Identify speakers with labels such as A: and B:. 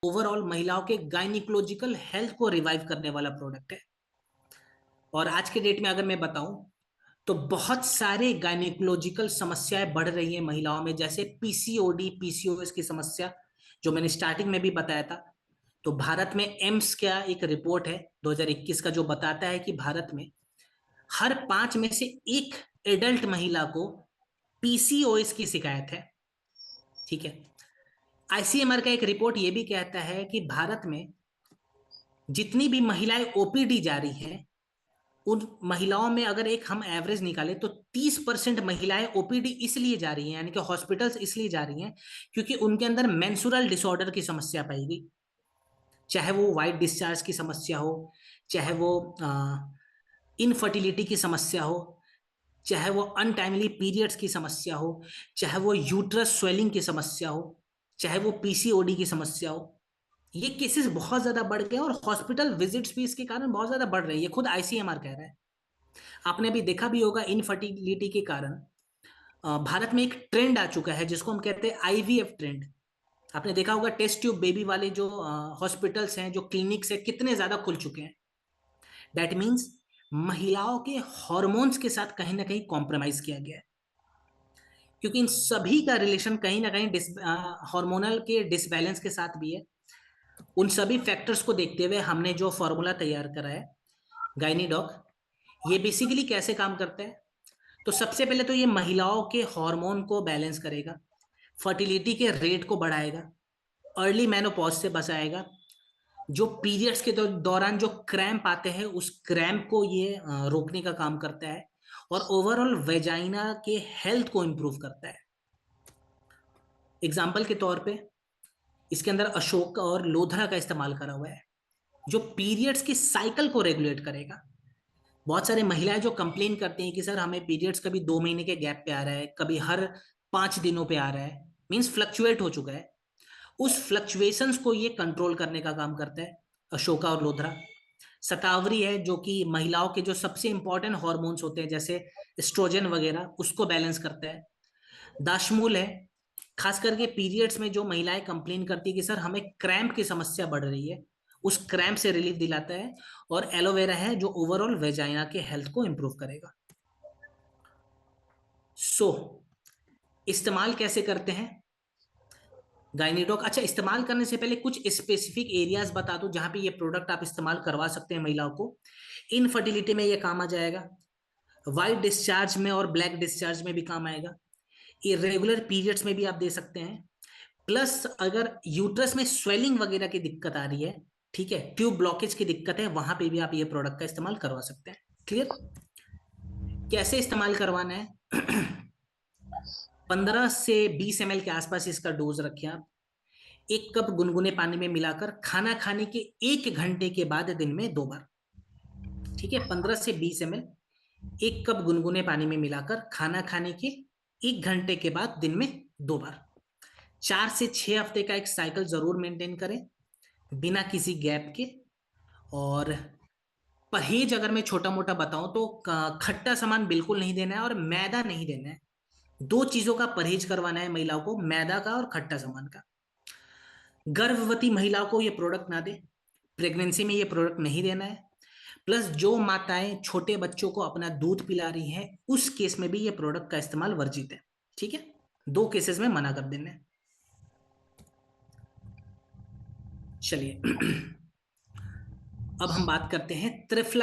A: Overall महिलाओं के gynaecological health को रिवाइव करने वाला प्रोडक्ट है। और आज के डेट में अगर मैं बताऊं तो बहुत सारे गायनिकोलॉजिकल समस्याएं बढ़ रही हैं महिलाओं में, जैसे पीसीओडी, पीसीओएस की समस्या, जो मैंने स्टार्टिंग में भी बताया था। तो भारत में एम्स का एक रिपोर्ट है 2021 का, जो बताता है कि भारत में हर 5 में से एक एडल्ट महिला को पीसीओएस की शिकायत है। ठीक है। आईसीएमआर का एक रिपोर्ट ये भी कहता है कि भारत में जितनी भी महिलाएं ओपीडी जा रही हैं, उन महिलाओं में अगर एक हम एवरेज निकालें तो 30% महिलाएं ओपीडी इसलिए जा रही हैं, यानी कि हॉस्पिटल्स इसलिए जा रही हैं क्योंकि उनके अंदर मेंसुरल डिसऑर्डर की समस्या पाई गई। चाहे वो वाइट डिस्चार्ज की समस्या हो, चाहे वो इनफर्टिलिटी की समस्या हो, चाहे वो अनटाइमली पीरियड्स की समस्या हो, चाहे वो यूट्रस स्वेलिंग की समस्या हो, चाहे वो पीसीओडी की समस्या हो। ये केसेस बहुत ज्यादा बढ़ गए और हॉस्पिटल विजिट्स भी इसके कारण बहुत ज्यादा बढ़ रही है, ये खुद आईसीएमआर कह रहा है। आपने अभी देखा भी होगा इनफर्टिलिटी के कारण भारत में एक ट्रेंड आ चुका है जिसको हम कहते हैं आईवीएफ ट्रेंड। आपने देखा होगा टेस्ट ट्यूब बेबी वाले जो हॉस्पिटल्स हैं, जो क्लिनिक्स हैं, कितने ज्यादा खुल चुके हैं। दैट मीन्स महिलाओं के हॉर्मोन्स के साथ कहीं ना कहीं कॉम्प्रोमाइज किया गया है, क्योंकि इन सभी का रिलेशन कहीं ना कहीं हार्मोनल के डिसबैलेंस के साथ भी है। उन सभी फैक्टर्स को देखते हुए हमने जो फॉर्मूला तैयार करा है गाइनीडॉक, ये बेसिकली कैसे काम करता है। तो सबसे पहले तो ये महिलाओं के हार्मोन को बैलेंस करेगा, फर्टिलिटी के रेट को बढ़ाएगा, अर्ली मेनोपॉज से बचाएगा, जो पीरियड्स के दौरान जो क्रैम्प आते हैं उस क्रैम्प को ये रोकने का काम करता है, और ओवरऑल वेजाइना के हेल्थ को इंप्रूव करता है। एग्जाम्पल के तौर पे इसके अंदर अशोक और लोधरा का इस्तेमाल करा हुआ है, जो पीरियड्स की साइकिल को रेगुलेट करेगा। बहुत सारे महिलाएं जो कंप्लेन करती हैं कि सर हमें पीरियड्स कभी 2 महीने के गैप पे आ रहा है, कभी हर 5 दिनों पे आ रहा है, मीन्स फ्लक्चुएट हो चुका है, उस फ्लक्चुएशंस को ये कंट्रोल करने का काम करता है अशोका और लोधरा। शतावरी है जो कि महिलाओं के जो सबसे इंपॉर्टेंट हॉर्मोन्स होते हैं जैसे एस्ट्रोजन वगैरह, उसको बैलेंस करता है। दाशमूल है, खास करके पीरियड्स में जो महिलाएं कंप्लेन करती है कि सर हमें क्रैम्प की समस्या बढ़ रही है, उस क्रैम्प से रिलीफ दिलाता है। और एलोवेरा है जो ओवरऑल वेजाइना के हेल्थ को इंप्रूव करेगा। सो इस्तेमाल कैसे करते हैं गाइनीडॉक? अच्छा, इस्तेमाल करने से पहले कुछ स्पेसिफिक एरियाज बता दूं जहां पे ये प्रोडक्ट आप इस्तेमाल करवा सकते हैं महिलाओं को। इनफर्टिलिटी में ये काम आ जाएगा, वाइट डिस्चार्ज में और ब्लैक डिस्चार्ज में भी काम आएगा, इरेगुलर पीरियड्स में भी आप दे सकते हैं, प्लस अगर यूट्रस में स्वेलिंग वगैरह की दिक्कत आ रही है, ठीक है, ट्यूब ब्लॉकेज की दिक्कत है, वहां पे भी आप ये प्रोडक्ट का इस्तेमाल करवा सकते हैं। क्लियर? कैसे इस्तेमाल करवाना है? 15 से 20 ml के आसपास इसका डोज रखें आप। 1 कप गुनगुने पानी में मिलाकर खाना खाने के 1 घंटे के बाद दिन में 2 बार। ठीक है, 15 से 20 ml 1 कप गुनगुने पानी में मिलाकर खाना खाने के 1 घंटे के बाद दिन में 2 बार। 4 से 6 हफ्ते का एक साइकिल जरूर मेंटेन करें बिना किसी गैप के। और परहेज अगर मैं छोटा मोटा बताऊं तो खट्टा सामान बिल्कुल नहीं देना है और मैदा नहीं देना है। 2 चीजों का परहेज करवाना है महिलाओं को, मैदा का और खट्टा सामान का। गर्भवती महिलाओं को ये प्रोडक्ट ना दे, प्रेगनेंसी में ये प्रोडक्ट नहीं देना है। प्लस जो माताएं छोटे बच्चों को अपना दूध पिला रही हैं उस केस में भी ये प्रोडक्ट का इस्तेमाल वर्जित है। ठीक है, 2 केसेस में मना कर देना है। चलिए अब हम बात करते हैं त्रिफला